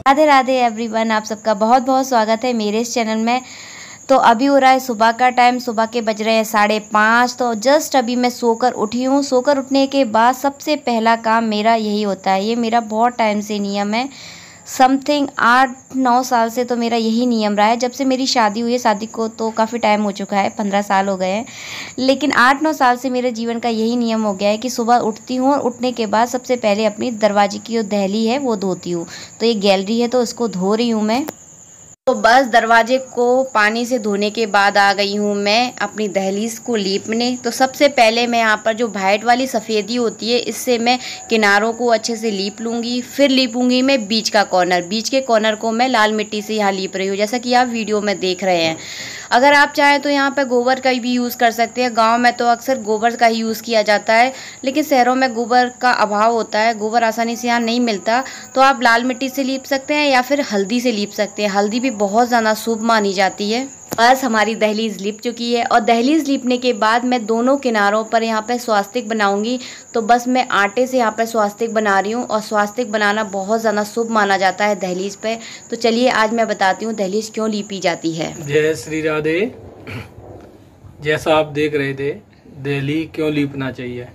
Radhe Radhe everyone, आप सबका बहुत बहुत स्वागत है मेरे इस चैनल में। तो अभी हो रहा है सुबह का टाइम, सुबह के बज रहे हैं 5:30। तो जस्ट अभी मैं सोकर उठी हूँ। सोकर उठने के बाद सबसे पहला काम मेरा यही होता है, ये मेरा बहुत टाइम से नियम है। समथिंग 8-9 साल से तो मेरा यही नियम रहा है। जब से मेरी शादी हुई है, शादी को तो काफ़ी टाइम हो चुका है, 15 साल हो गए हैं, लेकिन 8-9 साल से मेरे जीवन का यही नियम हो गया है कि सुबह उठती हूँ और उठने के बाद सबसे पहले अपनी दरवाजे की जो दहली है वो धोती हूँ। तो ये गैलरी है तो इसको धो रही हूँ मैं। तो बस दरवाजे को पानी से धोने के बाद आ गई हूँ मैं अपनी दहलीज को लीपने। तो सबसे पहले मैं यहाँ पर जो वाइट वाली सफ़ेदी होती है, इससे मैं किनारों को अच्छे से लीप लूँगी। फिर लीपूँगी मैं बीच का कॉर्नर, बीच के कॉर्नर को मैं लाल मिट्टी से यहाँ लीप रही हूँ, जैसा कि आप वीडियो में देख रहे हैं। अगर आप चाहें तो यहाँ पर गोबर का भी यूज़ कर सकते हैं। गाँव में तो अक्सर गोबर का ही यूज़ किया जाता है, लेकिन शहरों में गोबर का अभाव होता है, गोबर आसानी से यहाँ नहीं मिलता। तो आप लाल मिट्टी से लीप सकते हैं या फिर हल्दी से लीप सकते हैं। हल्दी भी बहुत ज़्यादा शुभ मानी जाती है। बस हमारी दहलीज लिप चुकी है और दहलीज लिपने के बाद मैं दोनों किनारों पर यहाँ पे स्वास्तिक बनाऊंगी। तो बस मैं आटे से यहाँ पे स्वास्तिक बना रही हूँ और स्वास्तिक बनाना बहुत ज़्यादा शुभ माना जाता है दहलीज पे। तो चलिए आज मैं बताती हूँ दहलीज क्यों लीपी जाती है। जय श्री राधे। जैसा आप देख रहे थे, दहली क्यों लीपना चाहिए,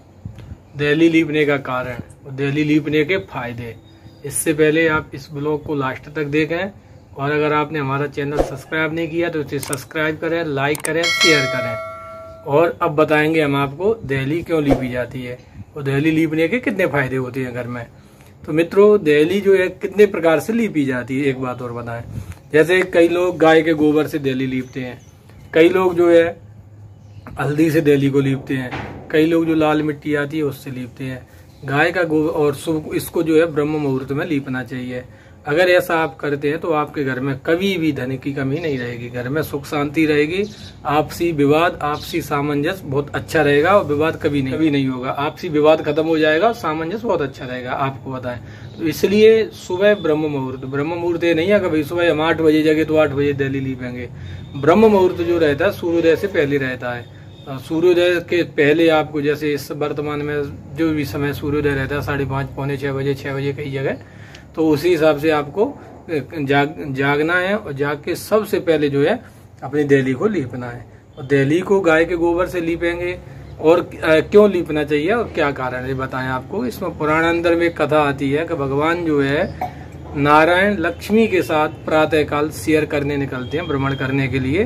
दहली लीपने का कारण और दहली लीपने के फायदे। इससे पहले आप इस ब्लॉग को लास्ट तक देखें और अगर आपने हमारा चैनल सब्सक्राइब नहीं किया तो इसे सब्सक्राइब करें, लाइक करें, शेयर करें। और अब बताएंगे हम आपको दहली क्यों लीपी जाती है और दहली लीपने के कितने फायदे होते हैं घर में। तो मित्रों, दहली जो है कितने प्रकार से लीपी जाती है एक बात और बताएं। जैसे कई लोग गाय के गोबर से दहली लीपते हैं, कई लोग जो है हल्दी से दहली को लीपते हैं, कई लोग जो लाल मिट्टी आती है उससे लीपते हैं। गाय का गोबर और शुभ इसको जो है ब्रह्म मुहूर्त में लीपना चाहिए। अगर ऐसा आप करते हैं तो आपके घर में कभी भी धन की कमी नहीं रहेगी, घर में सुख शांति रहेगी, आपसी विवाद, आपसी सामंजस्य बहुत अच्छा रहेगा और विवाद कभी नहीं होगा। आपसी विवाद खत्म हो जाएगा, सामंजस्य बहुत अच्छा रहेगा। आपको बताएं तो इसलिए सुबह ब्रह्म मुहूर्त ये नहीं है कि भाई सुबह हम 8 बजे जगह तो 8 बजे दहली लीपेंगे। ब्रह्म मुहूर्त जो रहता है सूर्योदय से पहले रहता है। सूर्योदय के पहले आपको, जैसे इस वर्तमान में जो भी समय सूर्योदय रहता है 5:30, पौने 6 बजे, 6 बजे कई जगह, तो उसी हिसाब से आपको जागना है और जाग के सबसे पहले जो है अपनी दहली को लीपना है। और दहली को गाय के गोबर से लीपेंगे। और क्यों लीपना चाहिए और क्या कारण है बताएं आपको। इसमें पुराणांतर में कथा आती है कि भगवान जो है नारायण लक्ष्मी के साथ प्रातःकाल सैर करने निकलते हैं, भ्रमण करने के लिए।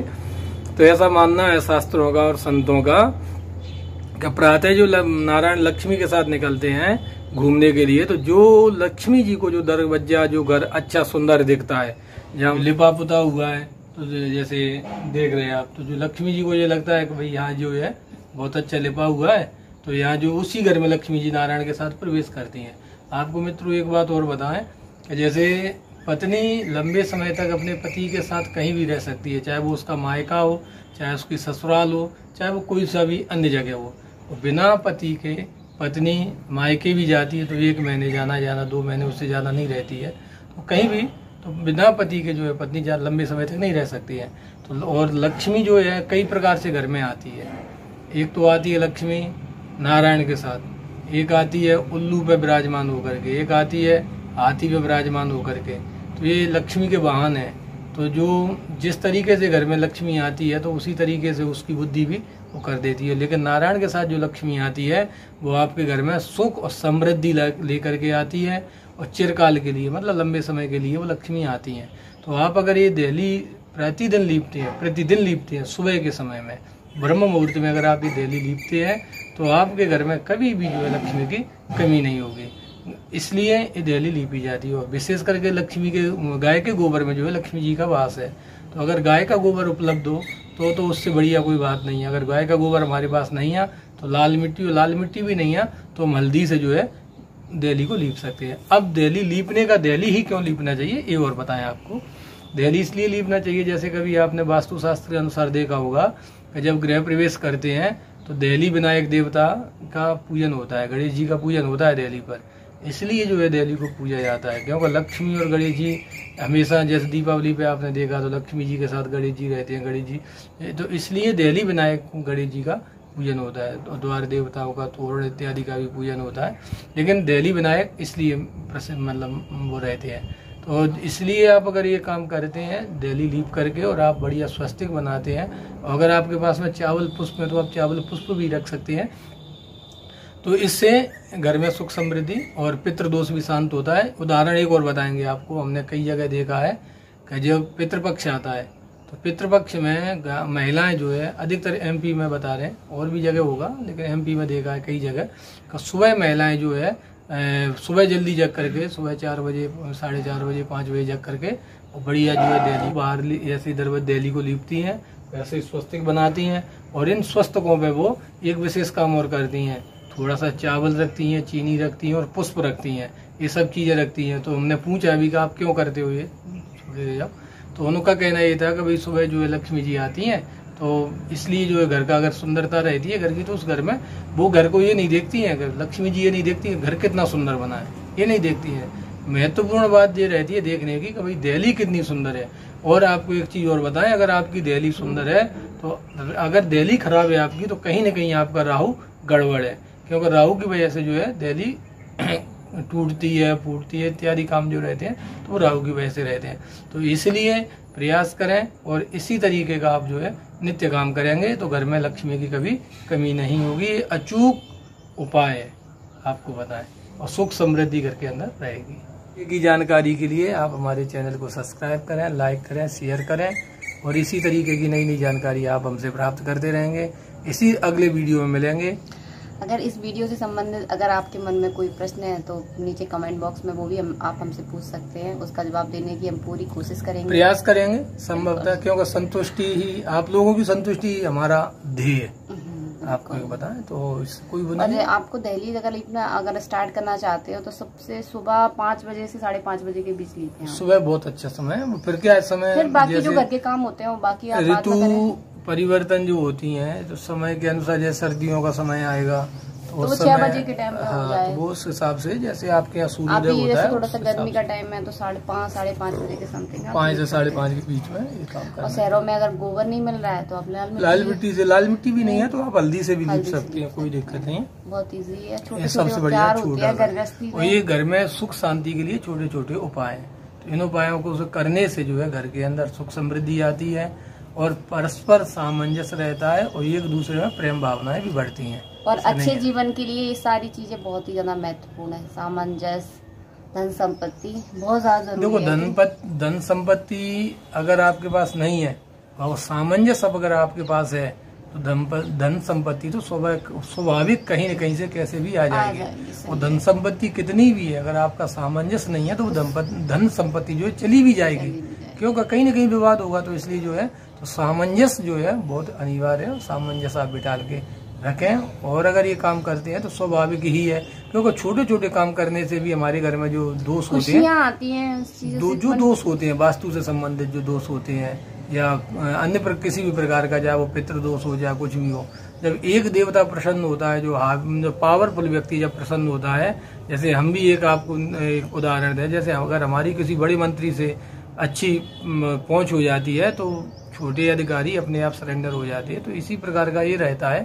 तो ऐसा मानना है शास्त्रों का और संतों का कि प्रातः जो नारायण लक्ष्मी के साथ निकलते हैं घूमने के लिए, तो जो लक्ष्मी जी को जो दरवाजा, जो घर अच्छा सुंदर दिखता है, जहाँ लिपा पुता हुआ है, तो जैसे देख रहे हैं आप, तो जो लक्ष्मी जी को ये लगता है कि भाई यहाँ जो है बहुत अच्छा लिपा हुआ है, तो यहाँ जो उसी घर में लक्ष्मी जी नारायण के साथ प्रवेश करती हैं। आपको मित्रों एक बात और बताएं, जैसे पत्नी लंबे समय तक अपने पति के साथ कहीं भी रह सकती है, चाहे वो उसका मायका हो, चाहे उसकी ससुराल हो, चाहे वो कोई सा भी अन्य जगह हो। तो बिना पति के पत्नी मायके भी जाती है तो 1 महीने जाना 2 महीने, उससे ज़्यादा नहीं रहती है। तो कहीं भी तो बिना पति के जो है पत्नी लंबे समय तक नहीं रह सकती है। तो और लक्ष्मी जो है कई प्रकार से घर में आती है। एक तो आती है लक्ष्मी नारायण के साथ, एक आती है उल्लू पे विराजमान होकर के, एक आती है हाथी पे विराजमान होकर के। तो ये लक्ष्मी के वाहन है। तो जो जिस तरीके से घर में लक्ष्मी आती है तो उसी तरीके से उसकी बुद्धि भी वो कर देती है। लेकिन नारायण के साथ जो लक्ष्मी आती है वो आपके घर में सुख और समृद्धि लेकर के आती है और चिरकाल के लिए, मतलब लंबे समय के लिए वो लक्ष्मी आती हैं। तो आप अगर ये दहली प्रतिदिन लीपते हैं सुबह के समय में, ब्रह्म मुहूर्त में अगर आप ये दहली लीपते हैं तो आपके घर में कभी भी जो है लक्ष्मी की कमी नहीं होगी। इसलिए ये दहली लीपी जाती है। और विशेष करके लक्ष्मी के गाय के गोबर में जो है लक्ष्मी जी का वास है। तो अगर गाय का गोबर उपलब्ध हो तो उससे बढ़िया कोई बात नहीं है। अगर गाय का गोबर हमारे पास नहीं है तो लाल मिट्टी भी नहीं है तो हम हल्दी से जो है दहली को लीप सकते हैं। अब दहली लीपने का, दहली ही क्यों लीपना चाहिए ये और बताएं आपको। दहली इसलिए लीपना चाहिए, जैसे कभी आपने वास्तुशास्त्र के अनुसार देखा होगा कि जब गृह प्रवेश करते हैं तो दहली विनायक देवता का पूजन होता है, गणेश जी का पूजन होता है दहली पर। इसलिए जो है दहली को पूजा जाता है, क्योंकि लक्ष्मी और गणेश जी हमेशा, जैसे दीपावली पे आपने देखा तो लक्ष्मी जी के साथ गणेश जी रहते हैं, गणेश जी, तो इसलिए दहली विनायक गणेश जी का पूजन होता है। और द्वार देवताओं का, तोरण इत्यादि का भी पूजन होता है, लेकिन दहली विनायक इसलिए प्रसिद्ध, मतलब वो रहते हैं। तो इसलिए आप अगर ये काम करते हैं डेली लीप करके और आप बढ़िया स्वस्तिक बनाते हैं, अगर आपके पास में चावल पुष्प है तो आप चावल पुष्प भी रख सकते हैं, तो इससे घर में सुख समृद्धि और पितृदोष भी शांत होता है। उदाहरण एक और बताएंगे आपको, हमने कई जगह देखा है कि जब पितृपक्ष आता है तो पितृपक्ष में महिलाएं जो है, अधिकतर एमपी में बता रहे हैं, और भी जगह होगा लेकिन एमपी में देखा है कई जगह, सुबह महिलाएं जो है सुबह जल्दी जग करके, सुबह 4 बजे 4:30 बजे 5 बजे जग करके और बढ़िया जो है दहली बाहर ऐसे इधर दहली को लीपती हैं, वैसे स्वस्तिक बनाती हैं, और इन स्वस्तकों पे वो एक विशेष काम और करती हैं, थोड़ा सा चावल रखती हैं, चीनी रखती हैं और पुष्प रखती हैं, ये सब चीज़ें रखती हैं। तो हमने पूछा अभी कि आप क्यों करते हो ये छोटे जब, तो उनका कहना ये था कि भाई सुबह जो है लक्ष्मी जी आती हैं, तो इसलिए जो है घर का अगर सुंदरता रहती है घर की, तो उस घर में वो घर को ये नहीं देखती हैं, अगर लक्ष्मी जी ये नहीं देखती है घर कितना सुंदर बना है, ये नहीं देखती है। महत्वपूर्ण बात ये रहती है देखने की कि भाई दहली कितनी सुंदर है। और आपको एक चीज़ और बताएं, अगर आपकी दहली सुंदर है तो अगर दहली खराब है आपकी, तो कहीं ना कहीं आपका राहु गड़बड़ है, क्योंकि राहु की वजह से जो है दहली टूटती है, फूटती है, इत्यादि काम जो रहते हैं तो वो राहु की वजह से रहते हैं। तो इसलिए प्रयास करें और इसी तरीके का आप जो है नित्य काम करेंगे तो घर में लक्ष्मी की कभी कमी नहीं होगी। ये अचूक उपाय है, आपको बताएं, और सुख समृद्धि घर के अंदर रहेगी। की जानकारी के लिए आप हमारे चैनल को सब्सक्राइब करें, लाइक करें, शेयर करें, और इसी तरीके की नई नई जानकारी आप हमसे प्राप्त करते रहेंगे। इसी अगले वीडियो में मिलेंगे। अगर इस वीडियो से संबंधित अगर आपके मन में कोई प्रश्न है तो नीचे कमेंट बॉक्स में वो भी आप हमसे पूछ सकते हैं, उसका जवाब देने की हम पूरी कोशिश करेंगे, प्रयास करेंगे संभवतः, क्योंकि संतुष्टि ही, आप लोगों की संतुष्टि ही हमारा ध्येय है। आपको बताएं तो कोई बुरा नहीं। आपको दहली अगर स्टार्ट करना चाहते हो तो सबसे सुबह 5 बजे से 5:30 बजे के बीच लीते हैं। सुबह बहुत अच्छा समय है, फिर क्या समय, फिर बाकी जो घर के काम होते हैं वो बाकी ऋतु परिवर्तन जो होती हैं तो समय के अनुसार, जैसे सर्दियों का समय आएगा तो 6 बजे के टाइम पे हो जाए, तो वो उस हिसाब से, जैसे आपके यहाँ सूर्योदय होता है, थोड़ा सा गर्मी का टाइम है तो 5:30 साढ़े 5 बजे के समथिंग, 5 से 5:30 के बीच में ये काम करना। और शहरों में अगर गोबर नहीं मिल रहा है तो आप लाल मिट्टी से, लाल मिट्टी भी नहीं है तो आप हल्दी से भी लीप सकती हैं, कोई दिक्कत नहीं है, बहुत ईजी है। ये सबसे बढ़िया छोटा, और ये घर में सुख शांति के लिए छोटे छोटे उपाय हैं, तो इन उपायों को करने से जो है घर के अंदर सुख समृद्धि आती है और परस्पर सामंजस्य रहता है, और एक दूसरे में प्रेम भावनाएं भी बढ़ती हैं। और अच्छे जीवन के लिए ये सारी चीजें बहुत ही ज्यादा महत्वपूर्ण है। सामंजस्य, धन संपत्ति बहुत ज्यादा जरूरी है। देखो धन संपत्ति अगर आपके पास नहीं है और सामंजस्य अगर आपके पास है तो धन संपत्ति तो स्वाभाविक कहीं न कहीं से कैसे भी आ जाएगी। और धन संपत्ति कितनी भी है, अगर आपका सामंजस्य नहीं है तो धन संपत्ति जो है चली भी जाएगी, क्योंकि कहीं न कहीं विवाद होगा। तो इसलिए जो है तो सामंजस्य जो है बहुत अनिवार्य है, सामंजस्य आप बिठा के रखें। और अगर ये काम करते हैं तो स्वाभाविक ही है, क्योंकि छोटे छोटे काम करने से भी हमारे घर में जो दोष होते हैं आती हैं, जो दोष होते हैं, वास्तु से संबंधित जो दोष होते हैं या अन्य किसी भी प्रकार का, चाहे वो पितृदोष हो चाहे कुछ भी हो, जब एक देवता प्रसन्न होता है, जो पावरफुल व्यक्ति जब प्रसन्न होता है, जैसे हम भी आपको एक उदाहरण दें, जैसे अगर हमारी किसी बड़े मंत्री से अच्छी पहुंच हो जाती है तो छोटे अधिकारी अपने आप सरेंडर हो जाते हैं। तो इसी प्रकार का ये रहता है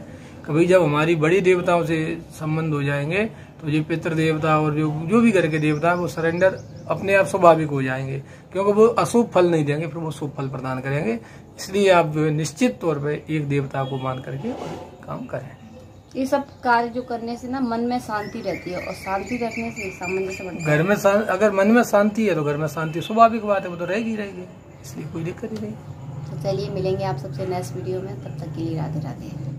कि भाई जब हमारी बड़ी देवताओं से संबंध हो जाएंगे तो ये पितृ देवता और जो भी घर के देवता है वो सरेंडर अपने आप स्वाभाविक हो जाएंगे, क्योंकि वो अशुभ फल नहीं देंगे, फिर वो शुभ फल प्रदान करेंगे। इसलिए आप जो है निश्चित तौर पर एक देवता को मान करके काम करें। ये सब कार्य जो करने से ना मन में शांति रहती है, और शांति रखने से सामंजस्य बढ़ता है। घर में अगर मन में शांति है तो घर में शांति स्वाभाविक बात है, वो तो रहेगी, इसलिए कोई दिक्कत ही नहीं। तो चलिए मिलेंगे आप सबसे नेक्स्ट वीडियो में, तब तक के लिए राधे राधे।